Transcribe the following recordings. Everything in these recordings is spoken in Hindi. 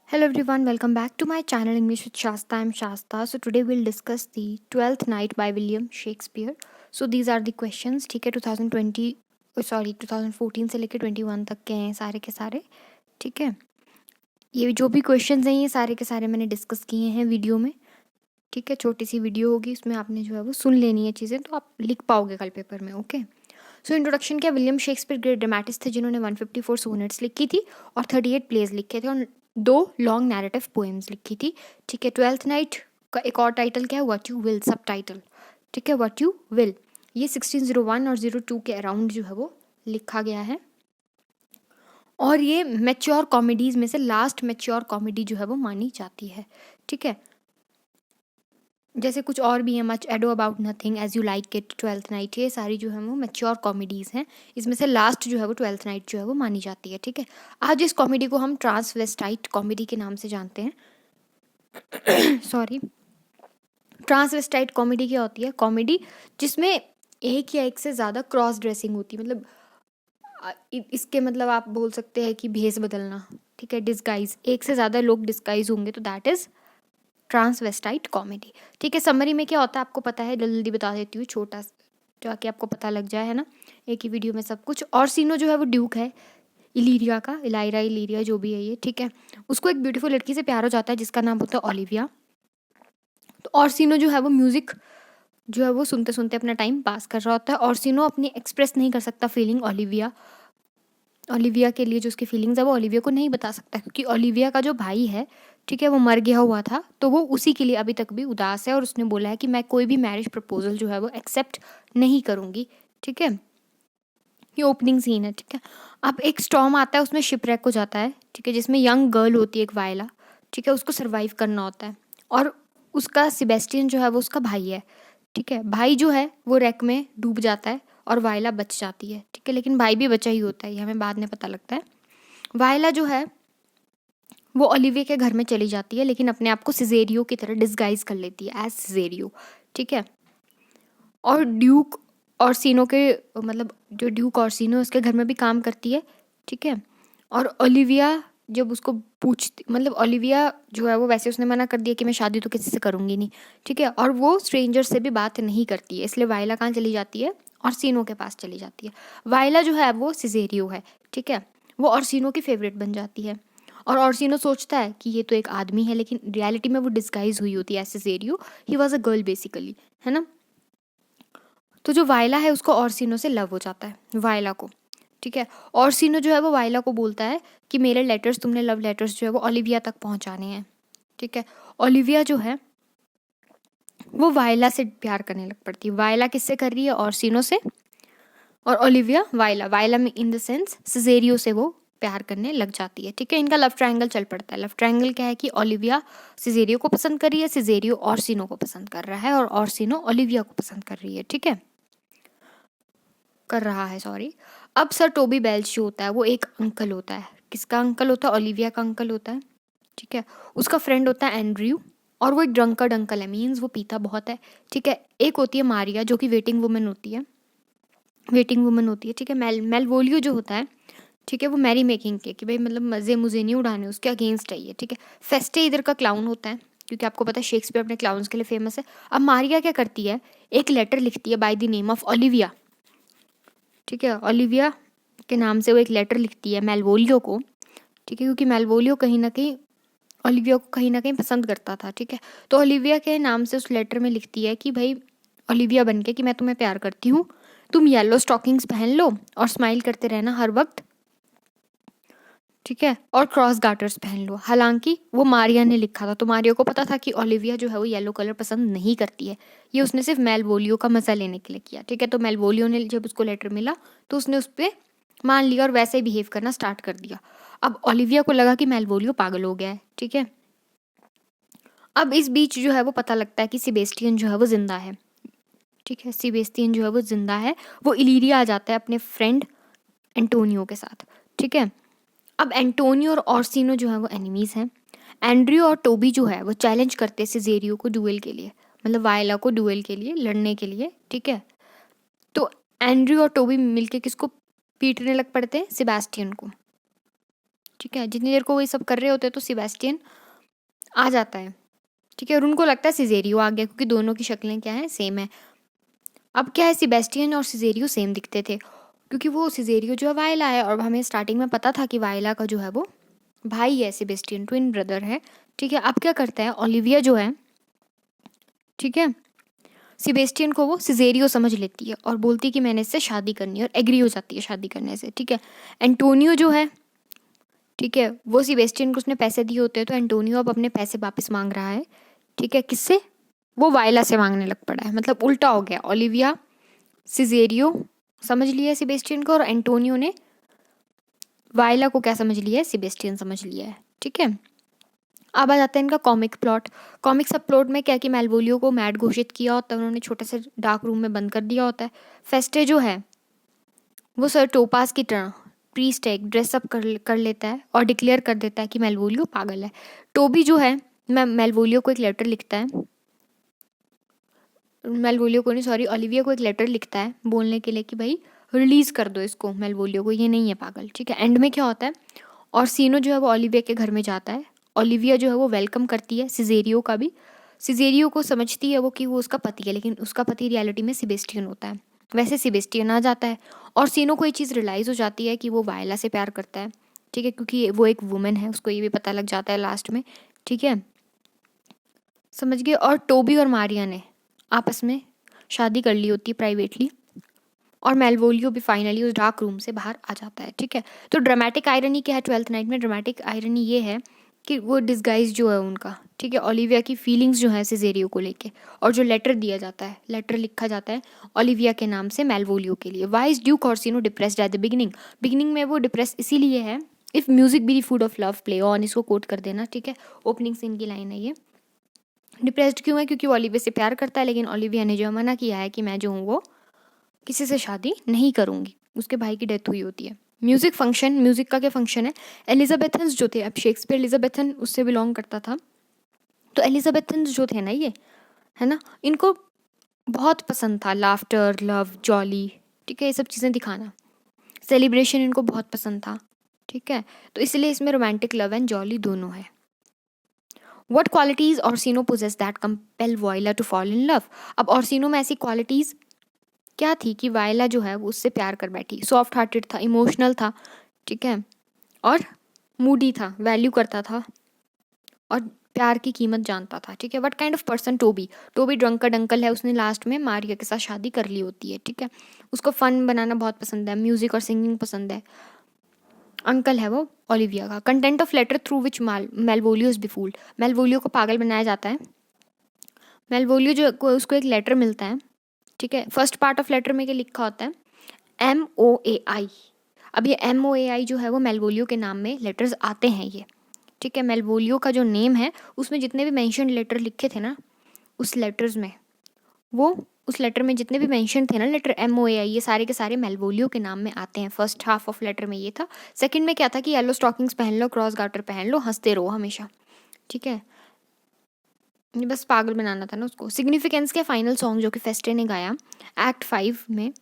Hello everyone, welcome back to my channel English with Shasta. I'm Shasta. So today we'll discuss the 12th Night by William Shakespeare. So these are the questions. ठीक है 2014 से लेकर 21 तक के हैं सारे के सारे. ठीक है, ये जो भी क्वेश्चंस हैं ये सारे के सारे मैंने डिस्कस किए हैं वीडियो में. ठीक है, छोटी सी वीडियो होगी, उसमें आपने जो है वो सुन लेनी है चीज़ें, तो आप लिख पाओगे कल पेपर में. ओके, सो इंट्रोडक्शन क्या. विलियम शेक्सपियर ग्रेट ड्रामेटिस्ट थे जिन्होंने 154 सोनेट्स लिखी थी और 38 प्लेज लिखे थे और 2 लॉन्ग नैरेटिव पोएम्स लिखी थी. ठीक है, 12th नाइट का एक और टाइटल क्या है, व्हाट यू विल, सब टाइटल. ठीक है, व्हाट यू विल, ये 1601 और 02 के अराउंड जो है वो लिखा गया है और ये मैच्योर कॉमेडीज़ में से लास्ट मैच्योर कॉमेडी जो है वो मानी जाती है. ठीक है, जैसे कुछ और भी है, much ado about nothing, as you like it, 12th night, ये सारी जो है वो मैच्योर कॉमेडीज़ हैं. इसमें से लास्ट जो है वो 12th नाइट जो है वो मानी जाती है. ठीक है, आज इस कॉमेडी को हम ट्रांसवेस्टाइट कॉमेडी के नाम से जानते हैं. सॉरी, ट्रांसवेस्टाइट कॉमेडी क्या होती है? कॉमेडी जिसमें एक या एक से ज़्यादा क्रॉस ड्रेसिंग होती है. मतलब इसके मतलब आप बोल सकते हैं कि भेस बदलना. ठीक है, डिस्गाइज, एक से ज़्यादा लोग डिस्गाइज होंगे तो दैट इज़ ट्रांसवेस्टाइट कॉमेडी. ठीक है, समरी में क्या होता है आपको पता है, जल्दी बता देती हूँ, छोटा ताकि आपको पता लग जाए, है ना, एक ही वीडियो में सब कुछ. ऑर्सिनो जो है वो ड्यूक है इलीरिया का, इलायरा इलीरिया जो भी है ये. ठीक है, उसको एक ब्यूटीफुल लड़की से प्यार हो जाता है जिसका नाम होता है ओलिविया. तो ऑर्सिनो जो है वो म्यूज़िक जो है वो सुनते सुनते अपना टाइम पास कर रहा होता है. ऑर्सिनो अपनी एक्सप्रेस नहीं कर सकता फीलिंग ओलिविया के लिए, जो उसकी फीलिंग्स है वो ओलिविया को नहीं बता सकता क्योंकि ओलिविया का जो भाई है, ठीक है, वो मर गया हुआ था, तो वो उसी के लिए अभी तक भी उदास है और उसने बोला है कि मैं कोई भी मैरिज प्रपोजल जो है वो एक्सेप्ट नहीं करूँगी. ठीक है, ये ओपनिंग सीन है. ठीक है, अब एक स्टॉर्म आता है, उसमें शिपरेक हो जाता है. ठीक है, जिसमें यंग गर्ल होती है एक वायला. ठीक है, उसको सर्वाइव करना होता है और उसका सेबेस्टियन जो है वो उसका भाई है. ठीक है, भाई जो है वो रैक में डूब जाता है और वायला बच जाती है. ठीक है, लेकिन भाई भी बचा ही होता है, ये हमें बाद में पता लगता है. वायला जो है वो ओलिविया के घर में चली जाती है लेकिन अपने आप को सिजेरियो की तरह डिस्गाइज कर लेती है एज सिजेरियो. ठीक है, और ड्यूक ऑर्सिनो के मतलब जो ड्यूक ऑर्सिनो उसके घर में भी काम करती है. ठीक है, और ओलिविया जब उसको पूछती, मतलब ओलिविया जो है वो वैसे उसने मना कर दिया कि मैं शादी तो किसी से करूँगी नहीं. ठीक है, और वो स्ट्रेंजर से भी बात नहीं करती है, इसलिए वायला कहाँ चली जाती है, ऑर्सिनो के पास चली जाती है. वायला जो है वो सिजेरियो है. ठीक है, वो ऑर्सिनो की फेवरेट बन जाती है और ऑर्सिनो सोचता है कि ये तो एक आदमी है, लेकिन रियलिटी में वो डिस्गाइज हुई होती है as Cesario. He was a girl basically, है ना. तो जो वायला है उसको ऑर्सिनो से लव हो जाता है, वायला को. ठीक है, ऑर्सिनो जो है वो वायला को बोलता है कि मेरे लेटर्स, तुमने लव लेटर्स जो है वो ओलिविया तक पहुंचाने हैं. ठीक है, ओलिविया जो है वो वायला से प्यार करने लग पड़ती है. वायला किससे कर रही है? ऑर्सिनो से. और ओलिविया वायला में इन द सेंस सिजेरियो से वो प्यार करने लग जाती है. ठीक है, इनका लव ट्रायंगल चल पड़ता है. लव ट्रायंगल क्या है कि ओलिविया सिजेरियो को पसंद कर रही है, सिजेरियो ऑर्सिनो को पसंद कर रहा है और ऑर्सिनो ओलिविया को पसंद कर रही है. ठीक है, कर रहा है, सॉरी. अब सर टोबी बेल्च जो होता है वो एक अंकल होता है. किसका अंकल होता है? ओलिविया का अंकल होता है. ठीक है, उसका फ्रेंड होता है एंड्रयू और वो एक ड्रंकर्ड अंकल है, मीन्स वो पीता बहुत है. ठीक है, एक होती है मारिया जो कि वेटिंग वुमन होती है. ठीक है, मेलवोलियो जो होता है, ठीक है, वो मैरी मेकिंग के कि भाई मतलब मज़े मुझे नहीं उड़ाने, उसके अगेंस्ट है ये. ठीक है, फेस्टे इधर का क्लाउन होता है क्योंकि आपको पता है शेक्सपियर अपने क्लाउन्स के लिए फेमस है. अब मारिया क्या करती है, एक लेटर लिखती है by the name of Olivia. ठीक है, ओलिविया के नाम से वो एक लेटर लिखती है मेलवोलियो को. ठीक है, क्योंकि मेलवोलियो कहीं ना कहीं ओलिविया को कहीं ना कहीं पसंद करता था. ठीक है, तो ओलिविया के नाम से उस लेटर में लिखती है कि भाई ओलिविया बन के कि मैं तुम्हें प्यार करती हूँ, तुम येलो स्टॉकिंग्स पहन लो और स्माइल करते रहना हर वक्त. ठीक है, और क्रॉस गार्टर्स पहन लो. हालांकि वो मारिया ने लिखा था, तो मारिया को पता था कि ओलिविया जो है वो येलो कलर पसंद नहीं करती है. ये उसने सिर्फ मेलवोलियो का मज़ा लेने के लिए किया. ठीक है, तो मेलवोलियो ने जब उसको लेटर मिला तो उसने उस पर मान लिया और वैसे ही बिहेव करना स्टार्ट कर दिया. अब ओलिविया को लगा कि मेलवोलियो पागल हो गया है. ठीक है, अब इस बीच जो है वो पता लगता है कि सेबेस्टियन जो है वो जिंदा है. ठीक है, सेबेस्टियन जो है वो जिंदा है. वो इलीरिया आ जाता है अपने फ्रेंड एंटोनियो के साथ. ठीक है, अब एंटोनियो और ऑर्सिनो जो है वो एनिमीज हैं. एंड्रयू और टोबी जो है वो चैलेंज करते हैं सिजेरियो को डुएल के लिए, मतलब वायला को डुएल के लिए, लड़ने के लिए. ठीक है, तो एंड्रयू और टोबी मिलके किसको पीटने लग पड़ते हैं? सेबेस्टियन को. ठीक है। जितनी देर को वो ये सब कर रहे होते हैं तो सेबेस्टियन आ जाता है, ठीक है, और उनको लगता है सिजेरियो आ गया क्योंकि दोनों की शक्लें क्या है, सेम है। अब क्या है, सेबेस्टियन और सिजेरियो सेम दिखते थे क्योंकि वो सिजेरियो जो है वायला है, और हमें स्टार्टिंग में पता था कि वायला का जो है वो भाई है, सेबेस्टियन ट्विन ब्रदर है, ठीक है। अब क्या करता है ओलिविया जो है, ठीक है, सेबेस्टियन को वो सिजेरियो समझ लेती है और बोलती है कि मैंने इससे शादी करनी है, और एग्री हो जाती है शादी करने से, ठीक है। एंटोनियो जो है, ठीक है, वो सेबेस्टियन को उसने पैसे दिए होते हैं, तो एंटोनियो अब अपने पैसे वापस मांग रहा है, ठीक है, किससे, वो वायला से मांगने लग पड़ा है, मतलब उल्टा हो गया। ओलिविया सिजेरियो समझ लिया है सेबेस्टियन को, और एंटोनियो ने वायला को क्या समझ लिया है, सेबेस्टियन समझ लिया है, ठीक है। अब आ जाता है इनका कॉमिक प्लॉट। कॉमिक सब प्लॉट में क्या कि मेलवोलियो को मैड घोषित किया होता है उन्होंने, छोटे से डार्क रूम में बंद कर दिया होता है। फेस्टे जो है वो सर टोपास की तरह प्रीस्ट है, ड्रेसअप कर लेता है और डिक्लेयर कर देता है कि मेलवोलियो पागल है। टोबी जो है मेलवोलियो को एक लेटर लिखता है, मेलवोलियो को नहीं सॉरी ओलिविया को एक लेटर लिखता है बोलने के लिए कि भाई रिलीज कर दो इसको, मेलवोलियो को, ये नहीं है पागल, ठीक है। एंड में क्या होता है, और सीनो जो है वो ओलिविया के घर में जाता है। ओलिविया जो है वो वेलकम करती है सिजेरियो का भी। सिजेरियो को समझती है वो कि वो उसका पति है, लेकिन उसका पति रियलिटी में सेबेस्टियन होता है। वैसे सेबेस्टियन आ जाता है और सीनो को ये चीज़ रियलाइज़ हो जाती है कि वो वायला से प्यार करता है, ठीक है, क्योंकि वो एक वुमेन है, उसको ये भी पता लग जाता है लास्ट में, ठीक है, समझ गए। और टोबी और मारिया ने आपस में शादी कर ली होती है प्राइवेटली, और मेलवोलियो भी फाइनली उस डार्क रूम से बाहर आ जाता है, ठीक है। तो ड्रामेटिक आयरनी क्या है ट्वेल्थ नाइट में, ड्रामेटिक आयरनी ये है कि वो डिस्गाइज जो है उनका, ठीक है, ओलिविया की फीलिंग्स जो है सिजेरियो को लेके, और जो लेटर दिया जाता है, लेटर लिखा जाता है ओलिविया के नाम से मेलवोलियो के लिए। Why is duke Orsino depressed at the beginning, beginning में वो डिप्रेस इसीलिए है, if music be the food of love play on, इसको कोट कर देना, ठीक है, ओपनिंग सीन की लाइन है ये। डिप्रेस्ड क्यों है, क्योंकि वो ओलिविया से प्यार करता है, लेकिन ओलिविया ने जो मना किया है कि मैं जो हूँ वो किसी से शादी नहीं करूँगी, उसके भाई की डेथ हुई होती है। म्यूज़िक फंक्शन, म्यूज़िक का क्या फंक्शन है, एलिजाबेथन्स जो थे, अब शेक्सपियर एलिजाबेथन उससे बिलोंग करता था, तो एलिजाबेथन्स जो थे ना ये, है ना, इनको बहुत पसंद था लाफ्टर, लव, जॉली, ठीक है, ये सब चीज़ें दिखाना, सेलिब्रेशन इनको बहुत पसंद था, ठीक है, तो इसलिए इसमें रोमांटिक लव एंड जॉली दोनों है। What qualities Orsino possess that compel Viola to fall in love, अब ऑर्सिनो में ऐसी क्वालिटीज़ क्या थी कि वायला जो है वो उससे प्यार कर बैठी, सॉफ्ट हार्टेड था, इमोशनल था, ठीक है, और मूडी था, वैल्यू करता था और प्यार की कीमत जानता था, ठीक है। What kind of person, Toby, Toby drunkard uncle है, उसने लास्ट में मारिया के साथ शादी कर ली होती है, ठीक है, उसको फन बनाना बहुत पसंद है, म्यूजिक और सिंगिंग पसंद है, अंकल है वो ओलिविया का। Content of letter through which Malvolio is befooled, Malvolio को पागल बनाया जाता है। मेलवोलियो जो उसको एक लेटर मिलता है, ठीक है, फर्स्ट पार्ट ऑफ लेटर में क्या लिखा होता है, MOAI। अब ये MOAI जो है वो मेलवोलियो के नाम में लेटर्स आते हैं ये, ठीक है, मेलवोलियो का जो नेम है उसमें जितने भी मेंशन लेटर लिखे थे ना उस लेटर्स में, वो उस लेटर में जितने भी मेंशन थे ना लेटर MOAI, ये सारे के सारे मेलवोलियो के नाम में आते हैं। फर्स्ट हाफ ऑफ लेटर में ये था, सेकंड में क्या था कि येलो स्टॉकिंग्स पहन लो, क्रॉस गार्टर पहन लो, हंसते रहो हमेशा, ठीक है, ये बस पागल बनाना था ना उसको। सिग्निफिकेंस के फाइनल सॉन्ग जो कि फेस्टे ने गाया एक्ट 5 में,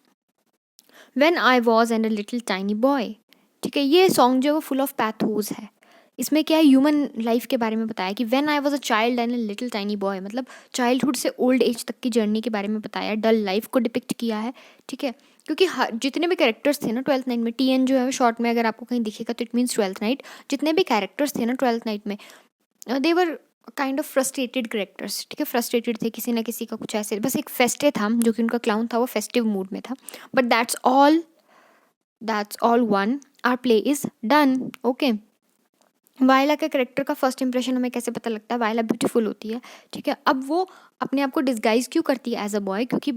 When I was and a little tiny boy, ठीक है, ये सॉन्ग जो है वो फुल ऑफ पैथोस है। इसमें क्या है, ह्यूमन लाइफ के बारे में बताया कि when I was a child and a little tiny boy, मतलब चाइल्डहुड से ओल्ड एज तक की जर्नी के बारे में बताया, डल लाइफ को डिपिक्ट किया है, ठीक है, क्योंकि जितने भी कैरेक्टर्स थे ना ट्वेल्थ नाइट में, TN जो है शॉर्ट में अगर आपको कहीं दिखेगा तो इट मीन्स ट्वेल्थ नाइट, जितने भी कैरेक्टर्स थे ना ट्वेल्थ नाइट में देवर काइंड ऑफ फ्रस्ट्रेटेड करेक्टर्स, ठीक है, फ्रस्ट्रेटेड थे किसी ना किसी का कुछ ऐसे, बस एक फेस्टे था जो कि उनका क्लाउन था, वो फेस्टिव मूड में था, but that's all one, our play is done, okay. Viola के करेक्टर का फर्स्ट इंप्रेशन हमें कैसे पता लगता है, वायला ब्यूटीफुल होती है, ठीक है, अब वो अपने आप को डिस्गाइज क्यों करती है एज अ बॉय, क्योंकि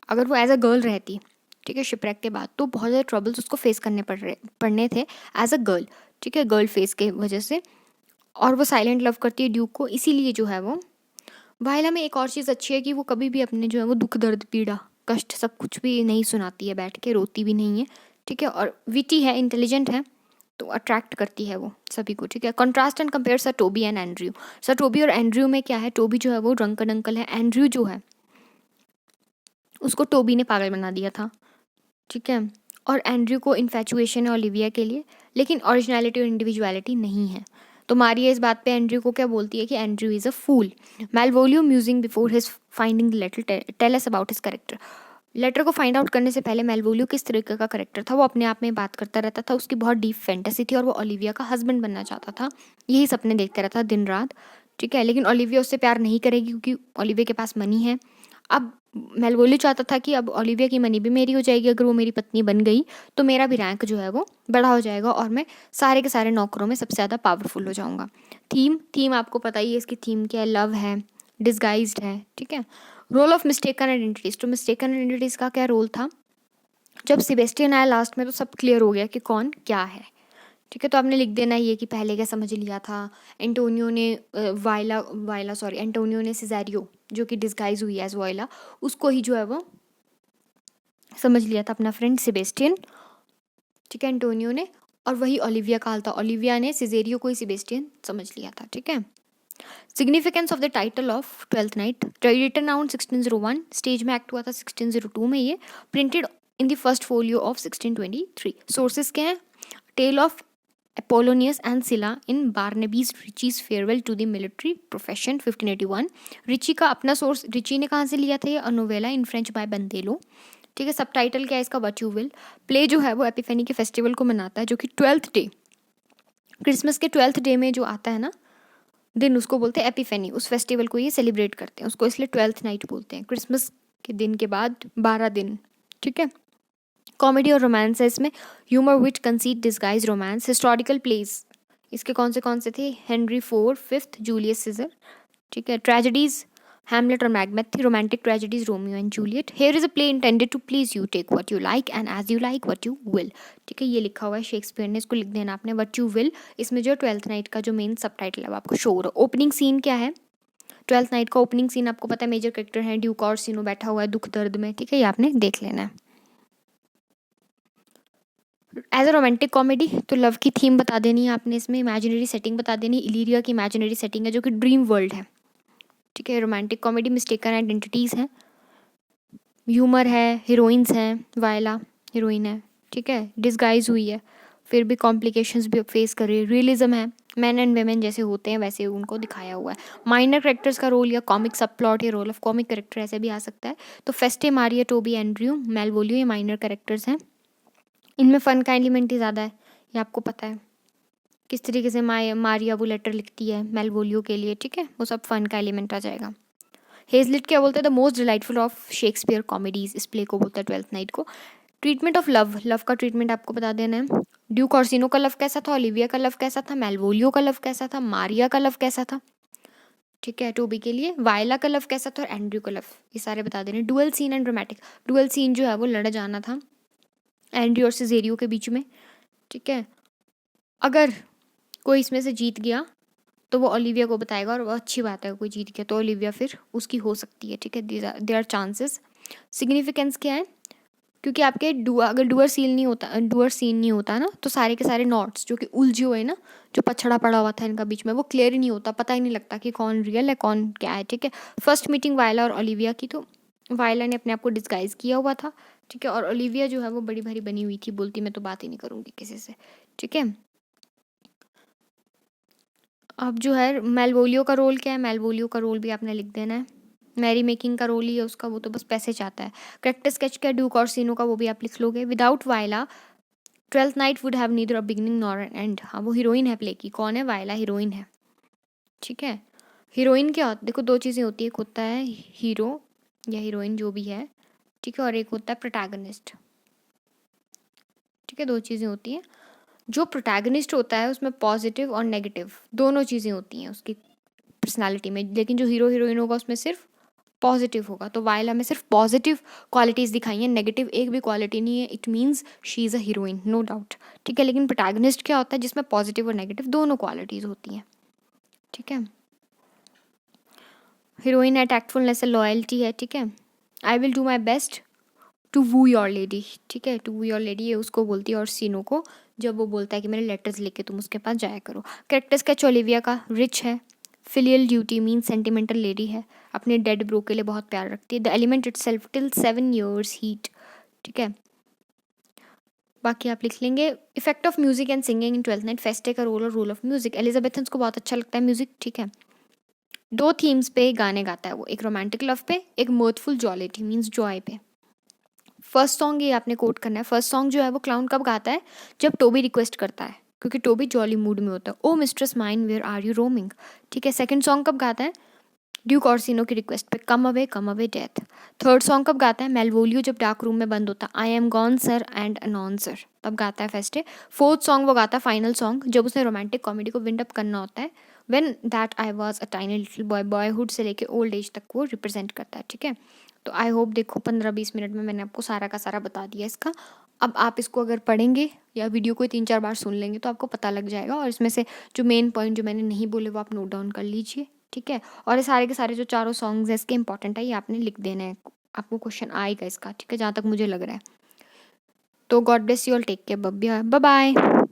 अगर वो एज अ गर्ल रहती, ठीक है, शिपरेक के बाद, तो बहुत ज़्यादा ट्रबल्स उसको फेस करने पड़ने थे एज अ गर्ल, ठीक है, गर्ल फेस के वजह से, और वो साइलेंट लव करती है ड्यूक को, इसीलिए जो है वो वायला में एक और चीज़ अच्छी है कि वो कभी भी अपने जो है वो दुख दर्द पीड़ा कष्ट सब कुछ भी नहीं सुनाती है बैठ के, रोती भी नहीं है, ठीक है, और विटी है, इंटेलिजेंट है, तो अट्रैक्ट करती है वो सभी को, ठीक है। Contrast and compare sir Toby and Andrew, sir Toby और एंड्रयू में क्या है, टोबी जो है वो ड्रंकन अंकल है, एंड्रयू जो है उसको टोबी ने पागल बना दिया था, ठीक है, और एंड्रयू को इन्फैचुएशन है ओलिविया के लिए, लेकिन ओरिजिनलिटी और इंडिविजुअलिटी नहीं है। तो मारिया इस बात पे एंड्रयू को क्या बोलती है कि Andrew is a fool. Malvolio musing before his finding the letter tell us about his character. Letter को फाइंड आउट करने से पहले मेलवोलियो किस तरीके का करेक्टर था, वो अपने आप में बात करता रहता था। उसकी बहुत डीप फैंटेसी थी और वो ओलिविया का हस्बैंड बनना चाहता था। यही सपने देखता रहता था दिन रात, ठीक है। लेकिन ओलिविया उससे प्यार नहीं करेगी क्योंकि ओलिविया के पास मनी है। अब मेलवोलियो चाहता था कि अब ओलिविया की मनी भी मेरी हो जाएगी, अगर वो मेरी पत्नी बन गई तो मेरा भी रैंक जो है वो बड़ा हो जाएगा और मैं सारे के सारे नौकरों में सबसे ज़्यादा पावरफुल हो जाऊंगा। थीम आपको पता ही है, इसकी थीम क्या है, लव है, डिस्गाइज्ड है, ठीक है। Role of mistaken identities. तो मिस्टेकन आइडेंटिटीज का क्या रोल था, जब सेबेस्टियन आया लास्ट में तो सब क्लियर हो गया कि कौन क्या है, ठीक है। तो आपने लिख देना ये कि पहले क्या समझ लिया था, एंटोनियो ने एंटोनियो ने सिजेरियो जो कि डिस्गाइज हुई एज वायला, उसको ही जो है वो समझ लिया था अपना फ्रेंड सेबेस्टियन, ठीक है, एंटोनियो ने। और वही ओलिविया का हाल था, ओलिविया ने सिजेरियो को ही सेबेस्टियन समझ लिया था, ठीक है। Significance of the title of twelfth night, written around 1601, stage में एक्ट हुआ था 1602 में ये, printed in the first folio of 1623। Sources क्या हैं, tale of Apollonius and Scylla in Barnaby's Ritchie's Farewell to the Military Profession 1581। Richie का अपना सोर्स, रिची ने कहाँ से लिया था, ये नोवेला इन फ्रेंच बाय बंदेलो, ठीक है। सब टाइटल क्या है इसका, व्हाट यू विल। प्ले जो है वो एपिफेनी के फेस्टिवल को मनाता है जो कि 12th डे, क्रिसमस के 12th डे में जो आता है ना दिन, उसको बोलते हैं एपिफेनी। उस फेस्टिवल को ये सेलिब्रेट करते हैं, उसको इसलिए 12th नाइट बोलते हैं, क्रिसमस के दिन के बाद 12 दिन, ठीक है। कॉमेडी और रोमांस है इसमें, humour which conceit disguise romance. Historical plays इसके कौन से थे, Henry IV, fifth, Julius Caesar, ठीक है। ट्रेजेडीज हैमलेट और मैकबेथ थी। Romantic tragedies Romeo and Juliet. Here is a play intended to please you, take what you like and as you like what you will, ठीक है। ये लिखा हुआ है शेक्सपियर ने, इसको लिख देना आपने, व्हाट यू विल। इसमें जो 12th नाइट का जो मेन सब टाइटल है वो आपको शो हो रहा है। ओपनिंग सीन क्या है, 12th नाइट का ओपनिंग सीन आपको पता है, मेजर कैरेक्टर है ड्यूक ऑर्सिनो बैठा हुआ है दुख दर्द में, ठीक है, ये आपने देख लेना है। एज अ रोमांटिक कॉमेडी तो लव की थीम बता देनी है आपने, इसमें इमेजिनरी सेटिंग बता देनी है, इलीरिया की इमेजिनरी सेटिंग है जो कि ड्रीम वर्ल्ड है, ठीक है। रोमांटिक कॉमेडी, मिस्टेकन आइडेंटिटीज़ हैं, ह्यूमर है, हीरोइंस हैं, वायला हीरोइन है, ठीक है, डिस्गाइज हुई है, फिर भी कॉम्प्लिकेशंस भी फेस कर रही है, रियलिज्म है, मैन एंड वेमेन जैसे होते हैं वैसे उनको दिखाया हुआ है। माइनर करेक्टर्स का रोल या कॉमिक सब प्लॉट या रोल ऑफ कॉमिक करेक्टर ऐसे भी आ सकता है। तो फेस्टे, मारिया, टोबी, एंड्रयू, मेलवोलियो ये माइनर करेक्टर्स हैं। इनमें फ़न का एलिमेंट ही ज़्यादा है, ये आपको पता है, किस तरीके से मारिया वो लेटर लिखती है मेलवोलियो के लिए, ठीक है, वो सब फन का एलिमेंट आ जाएगा। हेजलिट क्या बोलते हैं, the most delightful of Shakespeare comedies, इस प्ले को बोलता है 12th नाइट को। ट्रीटमेंट ऑफ लव, लव का ट्रीटमेंट आपको बता देना है। ड्यूक ऑर्सिनो का लव कैसा था, ओलिविया का लव कैसा था, मेलवोलियो का लव कैसा था, मारिया का लव कैसा था, ठीक है, टोबी के लिए, वायला का लव कैसा था और एंड्रयू का लव, ये सारे बता देने। Dual scene and dramatic, dual scene जो है वो लड़ा जाना था एंड्रयू और सिजेरियो के बीच में, ठीक है। अगर कोई इसमें से जीत गया तो वो ओलिविया को बताएगा और वो अच्छी बात है, कोई जीत गया तो ओलिविया फिर उसकी हो सकती है, ठीक है, देयर आर चांसेस। सिग्निफिकेंस क्या है, क्योंकि आपके अगर डुअर सीन नहीं होता ना तो सारे के सारे नॉट्स जो कि उलझे हुए ना, जो पछड़ा पड़ा हुआ था इनका बीच में, वो क्लियर ही नहीं होता, पता ही नहीं लगता कि कौन रियल है कौन क्या है, ठीक है। फर्स्ट मीटिंग वायला और ओलिविया की, तो वायला ने अपने आप को डिस्गाइज किया हुआ था, ठीक है, और ओलिविया जो है वो बड़ी भारी बनी हुई थी, बोलती मैं तो बात ही नहीं करूँगी किसी से, ठीक है। अब जो है मेलवोलियो का रोल क्या है, मेलवोलियो का रोल भी आपने लिख देना है, मैरी मेकिंग का रोल ही है उसका, वो तो बस पैसे चाहता है। करेक्टर स्केच क्या है ड्यूक ऑर्सिनो का, वो भी आप लिख लोगे। Without Viola 12th night would have neither a beginning nor an end. हाँ, वो हीरोइन है प्ले की, कौन है, वायला हीरोइन है, ठीक है। हीरोइन क्या होता है, देखो दो चीज़ें होती है, एक होता है हीरो या हीरोइन जो भी है, ठीक है, और एक होता है प्रोटैगनिस्ट, ठीक है, दो चीज़ें होती हैं। जो प्रोटैगनिस्ट होता है उसमें पॉजिटिव और नेगेटिव दोनों चीज़ें होती हैं उसकी पर्सनालिटी में, लेकिन जो हीरो हीरोइन होगा उसमें सिर्फ पॉजिटिव होगा। तो वायला में सिर्फ पॉजिटिव क्वालिटीज़ दिखाई हैं, नेगेटिव एक भी क्वालिटी नहीं है, it means she is a heroine no doubt, ठीक है। लेकिन प्रोटैगनिस्ट क्या होता है, जिसमें पॉजिटिव और नेगेटिव दोनों क्वालिटीज़ होती हैं, ठीक है। हीरोइन है, टैक्टफुलनेस है, लॉयल्टी है, ठीक है। I will do my best to woo your lady, ठीक है, टू वू योर लेडी ये उसको बोलती है और सीनो को, जब वो बोलता है कि मेरे लेटर्स लेके तुम उसके पास जाया करो। कैरेक्टर्स का ओलिविया का रिच है, filial duty mean sentimental lady है, अपने डेड ब्रो के लिए बहुत प्यार रखती है। The element itself till 7 years heat, ठीक है। बाकी आप लिख लेंगे। Effect of music and singing in 12th Night, Feste का रोल और रोल ऑफ म्यूजिक। एलिजाबेथन्स को बहुत अच्छा लगता है म्यूजिक, ठीक है। 2 थीम्स पे गाने गाता है वो, एक रोमांटिक लव पे, एक mirthful jollity मीन्स जॉय पे। फर्स्ट सॉन्ग ये आपने कोट करना है। फर्स्ट सॉन्ग जो है वो क्लाउन कब गाता है, जब टोबी रिक्वेस्ट करता है, क्योंकि टोबी जॉली मूड में होता है, O mistress mine where are you roaming, ठीक है। सेकंड सॉन्ग कब गाता है, ड्यूक ऑर्सिनो की रिक्वेस्ट पे, कम अवे डेथ। थर्ड सॉन्ग कब गाता है, मेलवोलियो जब डार्क रूम में बंद होता है, I am gone sir and anon sir, तब गाता है फेस्टे। फोर्थ सॉन्ग वो गाता है फाइनल सॉन्ग, जब उसने रोमांटिक कॉमेडी को विंड अप करना होता है, when that I was a tiny little boy, boyhood से लेके ओल्ड एज तक वो रिप्रेजेंट करता है, ठीक है। तो आई होप, देखो 15-20 मिनट में मैंने आपको सारा का सारा बता दिया इसका। अब आप इसको अगर पढ़ेंगे या वीडियो को 3-4 बार सुन लेंगे तो आपको पता लग जाएगा, और इसमें से जो मेन पॉइंट जो मैंने नहीं बोले वो आप नोट डाउन कर लीजिए, ठीक है। और ये सारे के सारे जो चारों सॉन्ग्स हैं इसके इंपॉर्टेंट है, ये आपने लिख देना है, आपको क्वेश्चन आएगा इसका, ठीक है, जहाँ तक मुझे लग रहा है। तो God bless you all, take care, bye bye.